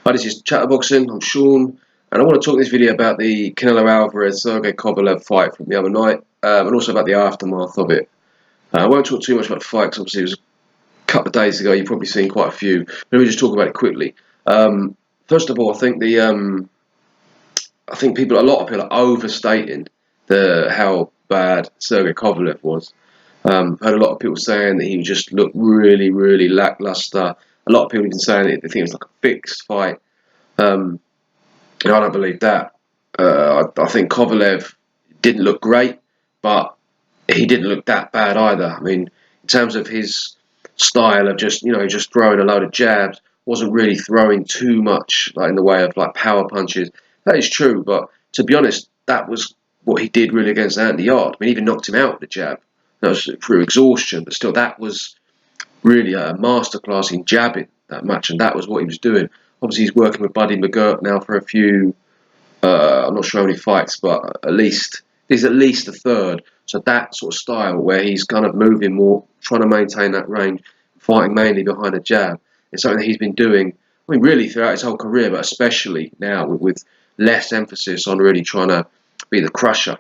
Hi, this is Chatterboxing. I'm Sean, and I want to talk in this video about the Canelo Alvarez Sergey Kovalev fight from the other night, and also about the aftermath of it. I won't talk too much about the fight because obviously it was a couple of days ago. You've probably seen quite a few. Let me just talk about it quickly. First of all, I think a lot of people are overstating how bad Sergey Kovalev was. Heard a lot of people saying that he just looked really, really lackluster. A lot of people even saying that they think it was like a fixed fight. Um, I don't believe that. I think Kovalev didn't look great, but he didn't look that bad either. I mean, in terms of his style of just throwing a load of jabs, wasn't really throwing too much like in the way of like power punches. That is true, but to be honest, that was what he did really against Andy Yard. I mean, he even knocked him out with a jab. That was through exhaustion, but still, that was really a masterclass in jabbing that match, and that was what he was doing. Obviously, he's working with Buddy McGirt now for a few. I'm not sure how many fights, but he's at least a third. So that sort of style where he's kind of moving more, trying to maintain that range, fighting mainly behind a jab, is something that he's been doing. I mean, really throughout his whole career, but especially now with less emphasis on really trying to be the crusher.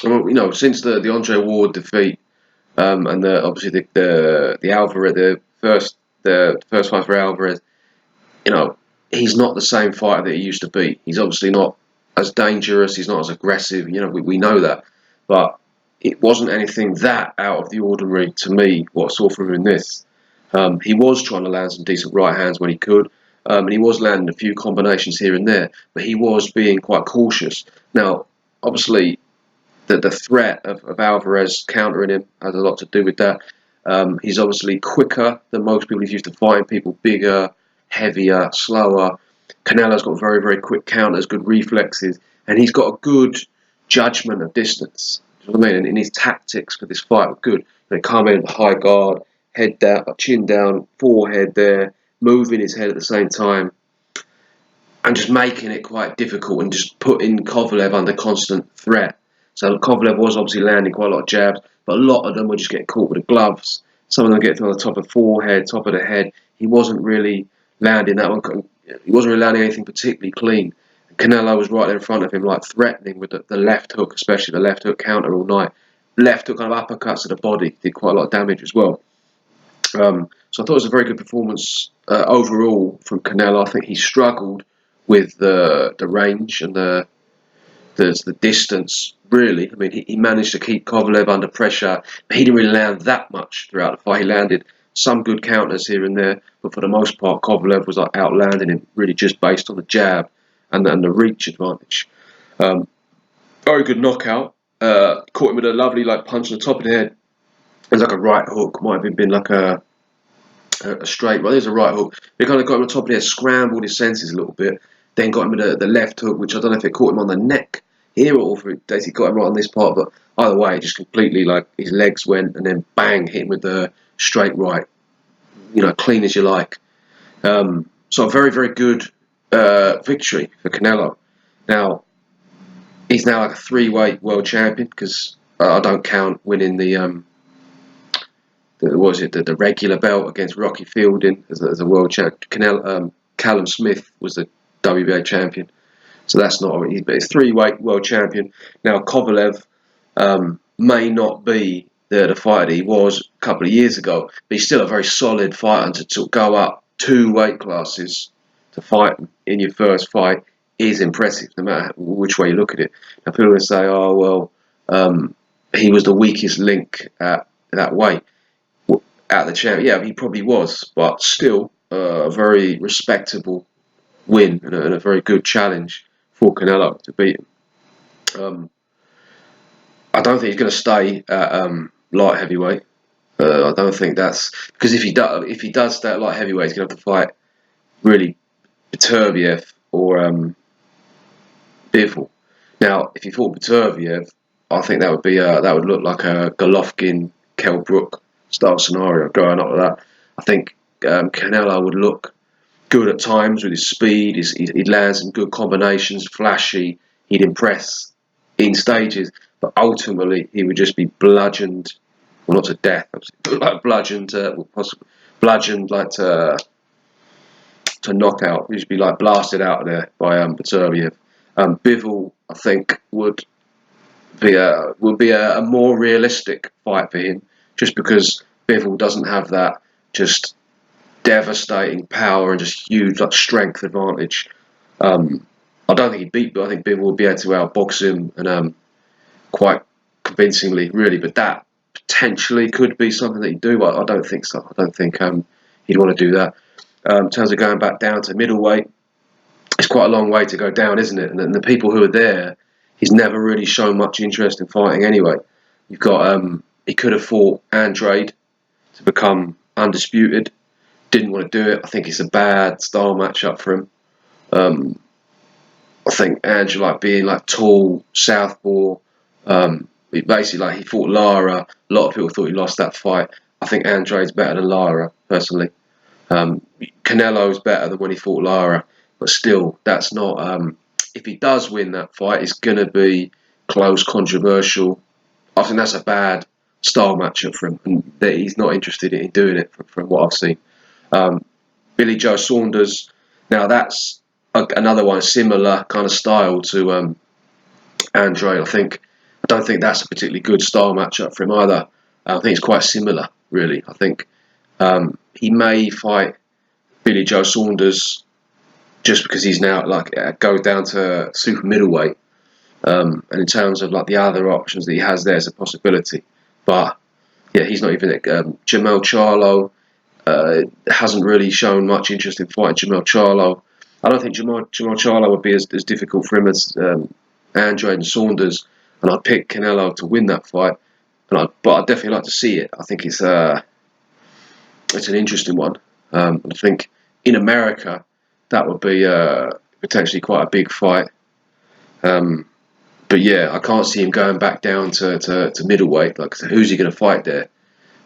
And, since the Andre Ward defeat, and obviously the Alvarez, the first fight for Alvarez, he's not the same fighter that he used to be. He's obviously not as dangerous. He's not as aggressive. We know that, but it wasn't anything that out of the ordinary to me. What I saw from him in this, he was trying to land some decent right hands when he could, and he was landing a few combinations here and there, but he was being quite cautious. Now, obviously, the threat of Alvarez countering him has a lot to do with that. He's obviously quicker than most people. He's used to fighting people bigger, heavier, slower. Canelo's got very, very quick counters, good reflexes, and he's got a good judgment of distance. You know what I mean? And his tactics for this fight were good. They come in high guard, head down, chin down, forehead there, moving his head at the same time, and just making it quite difficult and just putting Kovalev under constant threat. So Kovalev was obviously landing quite a lot of jabs, but a lot of them were just getting caught with the gloves. Some of them getting on the top of the forehead, top of the head. He wasn't really landing that one. He wasn't really landing anything particularly clean. Canelo was right there in front of him, like threatening with the left hook, especially the left hook counter all night. Left hook kind of uppercuts to the body did quite a lot of damage as well. So I thought it was a very good performance overall from Canelo. I think he struggled with the range and the distance, really. I mean, he managed to keep Kovalev under pressure, but he didn't really land that much throughout the fight. He landed some good counters here and there, but for the most part, Kovalev was like outlanding him, really just based on the jab and the reach advantage. Very good knockout. Caught him with a lovely punch on the top of the head. It was like a right hook, might have been like a straight. Well, there's a right hook. He kind of got him on top of the head, scrambled his senses a little bit. Then got him with the left hook, which I don't know if it caught him on the neck here or if it basically got him right on this part. But either way, just completely his legs went and then bang, hit him with the straight right. Clean as you like. So a very, very good victory for Canelo. Now, he's now like a 3-weight world champion because I don't count winning the regular belt against Rocky Fielding as a world champion. Callum Smith was the WBA champion, so that's not. But he's 3-weight world champion. Now Kovalev may not be the fighter he was a couple of years ago, but he's still a very solid fighter. And to go up 2 weight classes to fight in your first fight is impressive, no matter which way you look at it. Now people will say, "Oh well, he was the weakest link at that weight." At the champ, yeah, he probably was, but still a very respectable win and a very good challenge for Canelo to beat him. I don't think he's going to stay at light heavyweight. I don't think that's because if he does stay at light heavyweight, he's going to have to fight really Beterbiev or Bivol. Now, if he fought Beterbiev, I think that would look like a Golovkin Kell Brook style scenario going up with that. I think Canelo would look good at times with his speed. He'd land some good combinations, flashy. He'd impress in stages, but ultimately he would just be bludgeoned, well, not to death, but like bludgeoned, possibly bludgeoned like to to knockout. He'd just be like blasted out of there by Beterbiev. Bivol, I think, would be a more realistic fight for him, just because Bivol doesn't have that just devastating power and just huge like strength advantage. I don't think he'd beat, but I think Bivol would be able to outbox him and quite convincingly, really. But that potentially could be something that he'd do, but I don't think so. I don't think he'd want to do that. In terms of going back down to middleweight, it's quite a long way to go down, isn't it? And the people who are there, he's never really shown much interest in fighting anyway. You've got he could have fought Andrade to become undisputed. Didn't want to do it. I think it's a bad style matchup for him. I think Andrade, like being like tall, southpaw. Basically, like he fought Lara. A lot of people thought he lost that fight. I think Andrade's better than Lara, personally. Canelo's better than when he fought Lara, but still, that's not. If he does win that fight, it's going to be close, controversial. I think that's a bad style matchup for him, and that he's not interested in doing it from what I've seen. Billy Joe Saunders. Now that's another one similar kind of style to Andrade. I don't think that's a particularly good style matchup for him either. I think it's quite similar, really. I think he may fight Billy Joe Saunders just because he's now go down to super middleweight. And in terms of like the other options that he has there, it's a possibility. But yeah, he's not even Jamel Charlo hasn't really shown much interest in fighting Jamel Charlo. I don't think Jamel Charlo would be as difficult for him as Andrade and Saunders, and I'd pick Canelo to win that fight. But I'd definitely like to see it. I think it's an interesting one. I think in America that would be potentially quite a big fight. But yeah, I can't see him going back down to middleweight. Like, who's he going to fight there?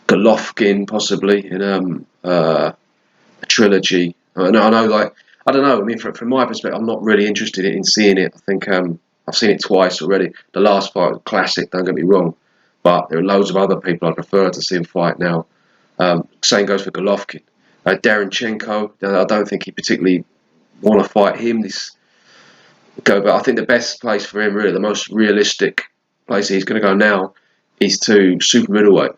Golovkin possibly in a trilogy. I know. Like, I don't know. I mean, from my perspective, I'm not really interested in seeing it. I think I've seen it twice already. The last fight was classic. Don't get me wrong, but there are loads of other people I'd prefer to see him fight now. Same goes for Golovkin. Derenchenko. I don't think he particularly want to fight him. But I think the best place for him, really, the most realistic place he's going to go now, is to super middleweight.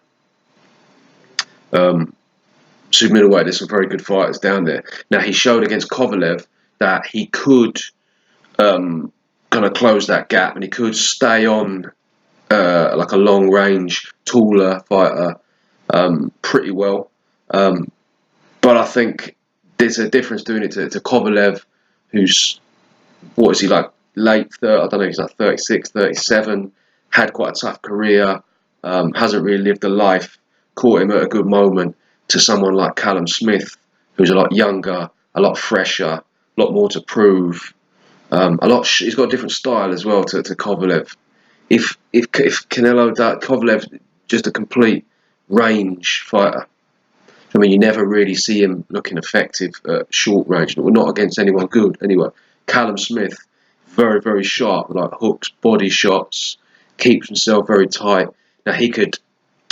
Super middleweight, there's some very good fighters down there. Now, he showed against Kovalev that he could kind of close that gap, and he could stay on like a long range, taller fighter pretty well. But I think there's a difference doing it to Kovalev, who's, what is he, like late 30, I don't know, he's like 36, 37, had quite a tough career, hasn't really lived a life, caught him at a good moment, to someone like Callum Smith, who's a lot younger, a lot fresher, a lot more to prove. He's got a different style as well to Kovalev. If Canelo, Kovalev, just a complete range fighter. I mean, you never really see him looking effective at short range. Not against anyone good, anyway. Callum Smith, very, very sharp, like hooks, body shots, keeps himself very tight. Now,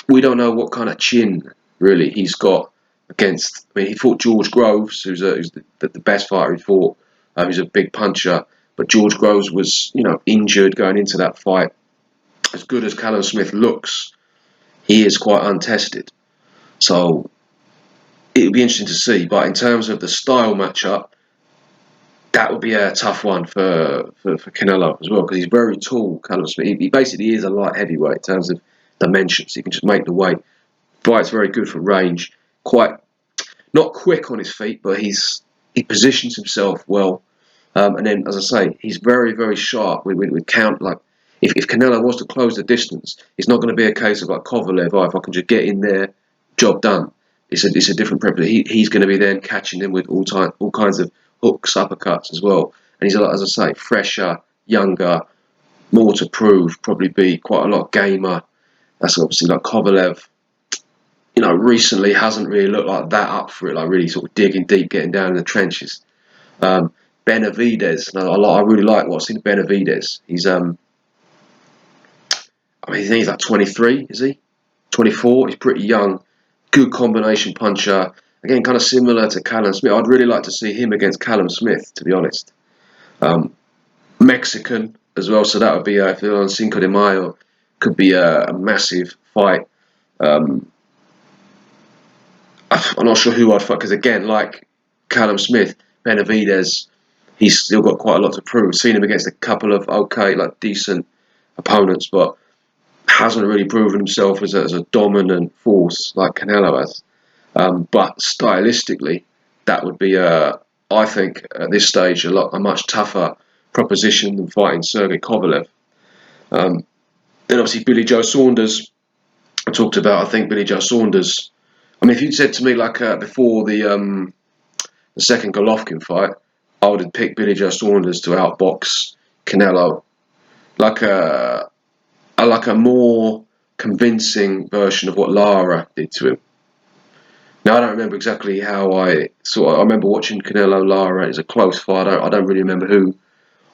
we don't know what kind of chin, really, he's got against. I mean, he fought George Groves, who's the best fighter he fought. He's a big puncher. But George Groves was, injured going into that fight. As good as Callum Smith looks, he is quite untested. So it'll be interesting to see. But in terms of the style matchup, that would be a tough one for Canelo as well, because he's very tall, Callum Smith. He basically is a light heavyweight in terms of dimensions. He can just make the weight. Fight's very good for range. Quite not quick on his feet, but he positions himself well. And then, as I say, he's very, very sharp with count. Like, if Canelo was to close the distance, it's not going to be a case of like Kovalev. If I can just get in there, job done. It's a different preference. He's going to be then catching him with all kinds of hooks, uppercuts as well. And he's, as I say, fresher, younger, more to prove. Probably be quite a lot gamer. That's obviously like Kovalev. Recently hasn't really looked like that up for it. Like really sort of digging deep, getting down in the trenches. Benavidez. I really like what's in Benavidez. I think he's like 23, is he? 24. He's pretty young. Good combination puncher. again, kind of similar to Callum Smith. I'd really like to see him against Callum Smith, to be honest. Um, Mexican as well, so that would be if they're on Cinco de Mayo, could be a massive fight. Um, I'm not sure who I'd fight because again, like Callum Smith, Benavidez, he's still got quite a lot to prove. Seen him against a couple of okay, like decent opponents, but hasn't really proven himself as a dominant force like Canelo has. But stylistically, that would be I think at this stage a much tougher proposition than fighting Sergey Kovalev. Um, then obviously Billy Joe Saunders. I talked about. I think Billy Joe Saunders. I mean, if you'd said to me like before the second Golovkin fight, I would have picked Billy Joe Saunders to outbox Canelo, like a more convincing version of what Lara did to him. Now I don't remember exactly how I saw. I remember watching Canelo Lara as a close fight. I don't really remember who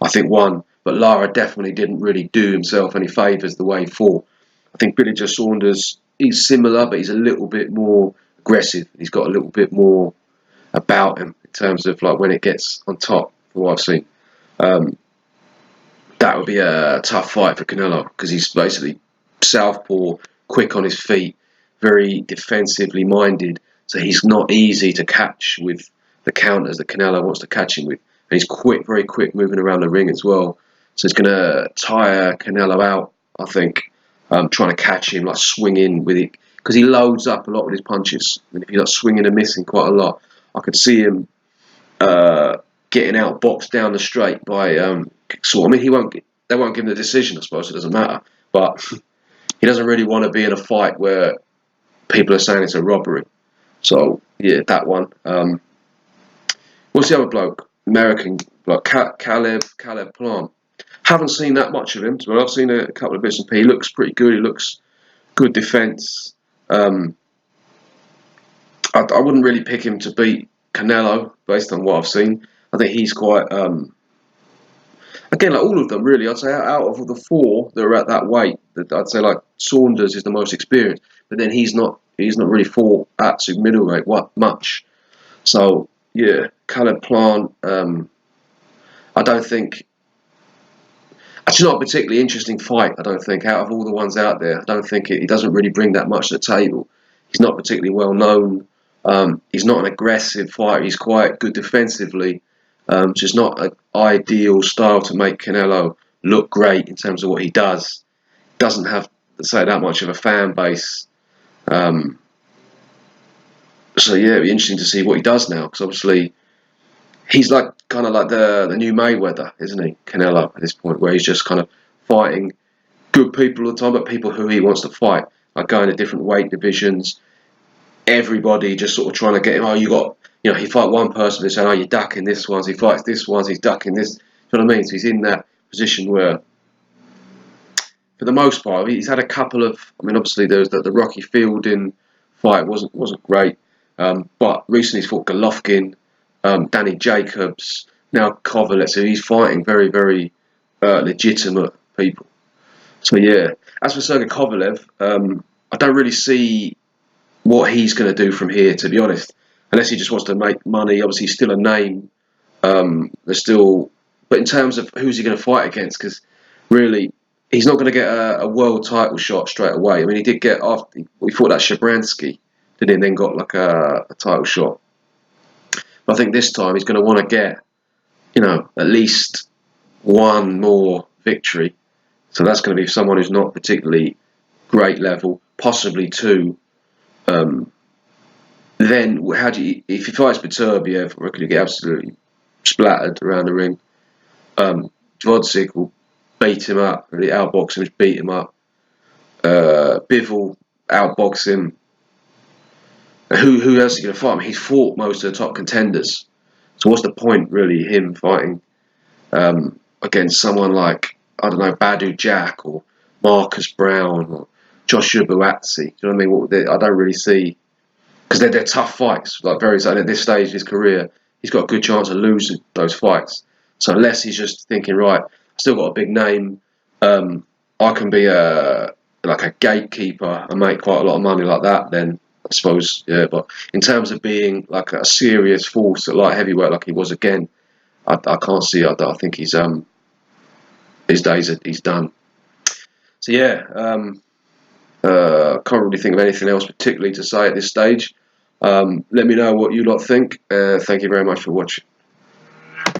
I think won, but Lara definitely didn't really do himself any favours the way he fought. I think Billy Joe Saunders he's similar, but he's a little bit more aggressive. He's got a little bit more about him in terms of like when it gets on top. From what I've seen, um, that would be a tough fight for Canelo because he's basically southpaw, quick on his feet, very defensively minded. So he's not easy to catch with the counters that Canelo wants to catch him with. And he's quick, very quick, moving around the ring as well. So it's going to tire Canelo out, I think, trying to catch him, like swinging with it. Because he loads up a lot with his punches. And if he's like swinging and missing quite a lot, I could see him uh, getting out boxed down the straight by sort. I mean, they won't give him the decision. I suppose it doesn't matter, but he doesn't really want to be in a fight where people are saying it's a robbery. So yeah, that one. What's the other bloke? American bloke, Caleb Plant. Haven't seen that much of him. So I've seen a couple of bits and pieces. He looks pretty good. He looks good defence. I wouldn't really pick him to beat Canelo based on what I've seen. I think he's quite again like all of them really. I'd say out of the four that are at that weight, I'd say like Saunders is the most experienced, but then he's not really fought at super middleweight what much. So yeah, Caleb Plant. I don't think it's not a particularly interesting fight. I don't think out of all the ones out there, I don't think he doesn't really bring that much to the table. He's not particularly well known. He's not an aggressive fighter. He's quite good defensively. Just not an ideal style to make Canelo look great in terms of what he does. Doesn't have, say, that much of a fan base. Um, so yeah, it'd be interesting to see what he does now because obviously he's like kind of like the new Mayweather, isn't he? Canelo at this point, where he's just kind of fighting good people all the time, but people who he wants to fight, like going to different weight divisions. Everybody just sort of trying to get him. Oh, he fight one person, they say, oh, you're ducking this one. He fights this one, he's ducking this. You know what I mean? So he's in that position where, for the most part, he's had a couple of. I mean, obviously there was the Rocky Fielding fight wasn't great, but recently he's fought Golovkin, Danny Jacobs, now Kovalev. So he's fighting very very legitimate people. So yeah, as for Sergey Kovalev, I don't really see what he's going to do from here, to be honest. Unless he just wants to make money. Obviously, he's still a name. There's still, but in terms of who's he going to fight against, because really, he's not going to get a world title shot straight away. I mean, he did get after he fought that Shabransky, didn't he? And then got like a title shot. But I think this time he's going to want to get, at least one more victory. So that's going to be someone who's not particularly great level, possibly two. Then how do you, if he fights Beterbiev, I reckon he'll get absolutely splattered around the ring. Dvodzik will beat him up, really outbox him, just beat him up. Bivol outbox him. Who else is he going to fight? I mean, he's fought most of the top contenders. So what's the point, really, him fighting against someone like, I don't know, Badu Jack or Marcus Brown or Joshua Buatsi? Do you know what I mean? I don't really see, because they're tough fights. Like at this stage of his career, he's got a good chance of losing those fights. So unless he's just thinking, right, I still got a big name, I can be like a gatekeeper and make quite a lot of money like that, then I suppose, yeah. But in terms of being like a serious force at light heavyweight, like he was again, I can't see. I think his days he's done. So yeah, can't really think of anything else particularly to say at this stage. Let me know what you lot think. Thank you very much for watching.